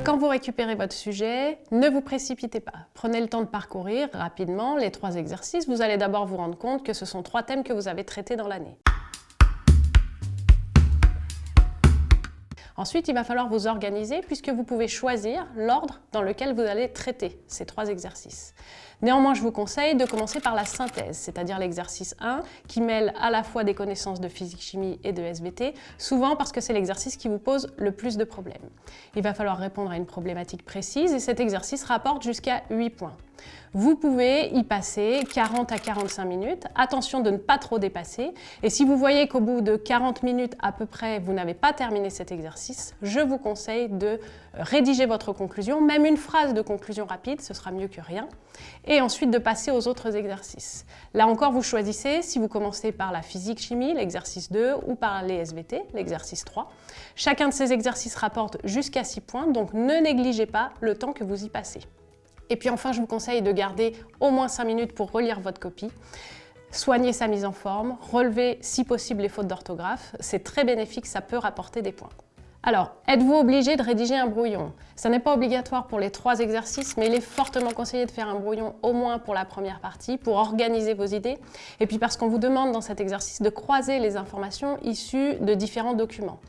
Quand vous récupérez votre sujet, ne vous précipitez pas. Prenez le temps de parcourir rapidement les 3 exercices. Vous allez d'abord vous rendre compte que ce sont 3 thèmes que vous avez traités dans l'année. Ensuite, il va falloir vous organiser puisque vous pouvez choisir l'ordre dans lequel vous allez traiter ces 3 exercices. Néanmoins, je vous conseille de commencer par la synthèse, c'est-à-dire l'exercice 1 qui mêle à la fois des connaissances de physique-chimie et de SVT, souvent parce que c'est l'exercice qui vous pose le plus de problèmes. Il va falloir répondre à une problématique précise et cet exercice rapporte jusqu'à 8 points. Vous pouvez y passer 40 à 45 minutes, attention de ne pas trop dépasser, et si vous voyez qu'au bout de 40 minutes à peu près, vous n'avez pas terminé cet exercice, je vous conseille de rédiger votre conclusion, même une phrase de conclusion rapide, ce sera mieux que rien, et ensuite de passer aux autres exercices. Là encore, vous choisissez si vous commencez par la physique-chimie, l'exercice 2, ou par les SVT, l'exercice 3. Chacun de ces exercices rapporte jusqu'à 6 points, donc ne négligez pas le temps que vous y passez. Et puis enfin, je vous conseille de garder au moins 5 minutes pour relire votre copie. Soignez sa mise en forme, relevez si possible les fautes d'orthographe. C'est très bénéfique, ça peut rapporter des points. Alors, êtes-vous obligé de rédiger un brouillon? Ça n'est pas obligatoire pour les 3 exercices, mais il est fortement conseillé de faire un brouillon au moins pour la première partie, pour organiser vos idées. Et puis parce qu'on vous demande dans cet exercice de croiser les informations issues de différents documents.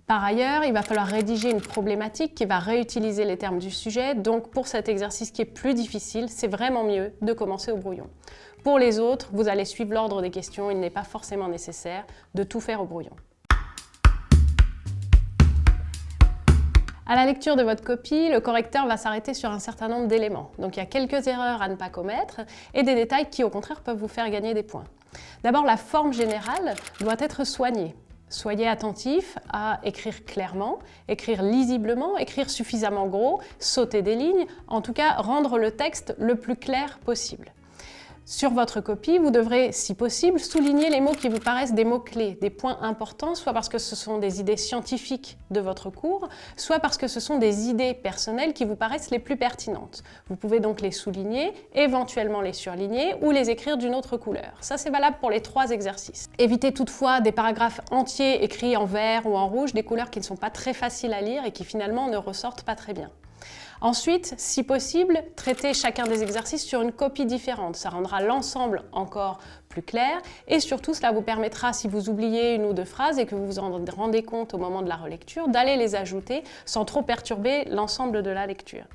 Par ailleurs, il va falloir rédiger une problématique qui va réutiliser les termes du sujet. Donc pour cet exercice qui est plus difficile, c'est vraiment mieux de commencer au brouillon. Pour les autres, vous allez suivre l'ordre des questions. Il n'est pas forcément nécessaire de tout faire au brouillon. À la lecture de votre copie, le correcteur va s'arrêter sur un certain nombre d'éléments. Donc il y a quelques erreurs à ne pas commettre et des détails qui au contraire peuvent vous faire gagner des points. D'abord, la forme générale doit être soignée. Soyez attentif à écrire clairement, écrire lisiblement, écrire suffisamment gros, sauter des lignes, en tout cas rendre le texte le plus clair possible. Sur votre copie, vous devrez, si possible, souligner les mots qui vous paraissent des mots-clés, des points importants, soit parce que ce sont des idées scientifiques de votre cours, soit parce que ce sont des idées personnelles qui vous paraissent les plus pertinentes. Vous pouvez donc les souligner, éventuellement les surligner ou les écrire d'une autre couleur. Ça, c'est valable pour les 3 exercices. Évitez toutefois des paragraphes entiers écrits en vert ou en rouge, des couleurs qui ne sont pas très faciles à lire et qui finalement ne ressortent pas très bien. Ensuite, si possible, traitez chacun des exercices sur une copie différente. Ça rendra l'ensemble encore plus clair et surtout, cela vous permettra, si vous oubliez une ou 2 phrases et que vous vous en rendez compte au moment de la relecture, d'aller les ajouter sans trop perturber l'ensemble de la lecture.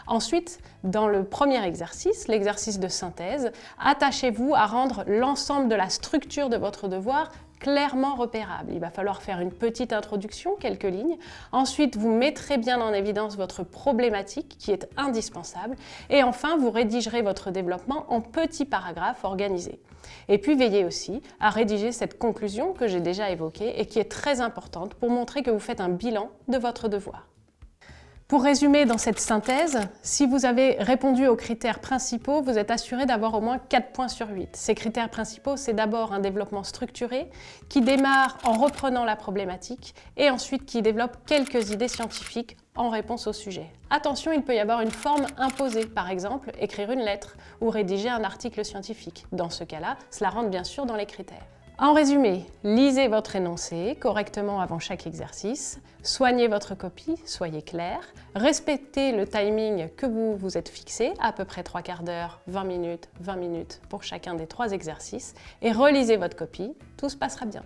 Ensuite, dans le premier exercice, l'exercice de synthèse, attachez-vous à rendre l'ensemble de la structure de votre devoir clairement repérable. Il va falloir faire une petite introduction, quelques lignes. Ensuite, vous mettrez bien en évidence votre problématique qui est indispensable. Et enfin, vous rédigerez votre développement en petits paragraphes organisés. Et puis, veillez aussi à rédiger cette conclusion que j'ai déjà évoquée et qui est très importante pour montrer que vous faites un bilan de votre devoir. Pour résumer dans cette synthèse, si vous avez répondu aux critères principaux, vous êtes assuré d'avoir au moins 4 points sur 8. Ces critères principaux, c'est d'abord un développement structuré qui démarre en reprenant la problématique et ensuite qui développe quelques idées scientifiques en réponse au sujet. Attention, il peut y avoir une forme imposée, par exemple écrire une lettre ou rédiger un article scientifique. Dans ce cas-là, cela rentre bien sûr dans les critères. En résumé, lisez votre énoncé correctement avant chaque exercice, soignez votre copie, soyez clair, respectez le timing que vous vous êtes fixé, à peu près 3/4 d'heure, 20 minutes pour chacun des 3 exercices, et relisez votre copie, tout se passera bien.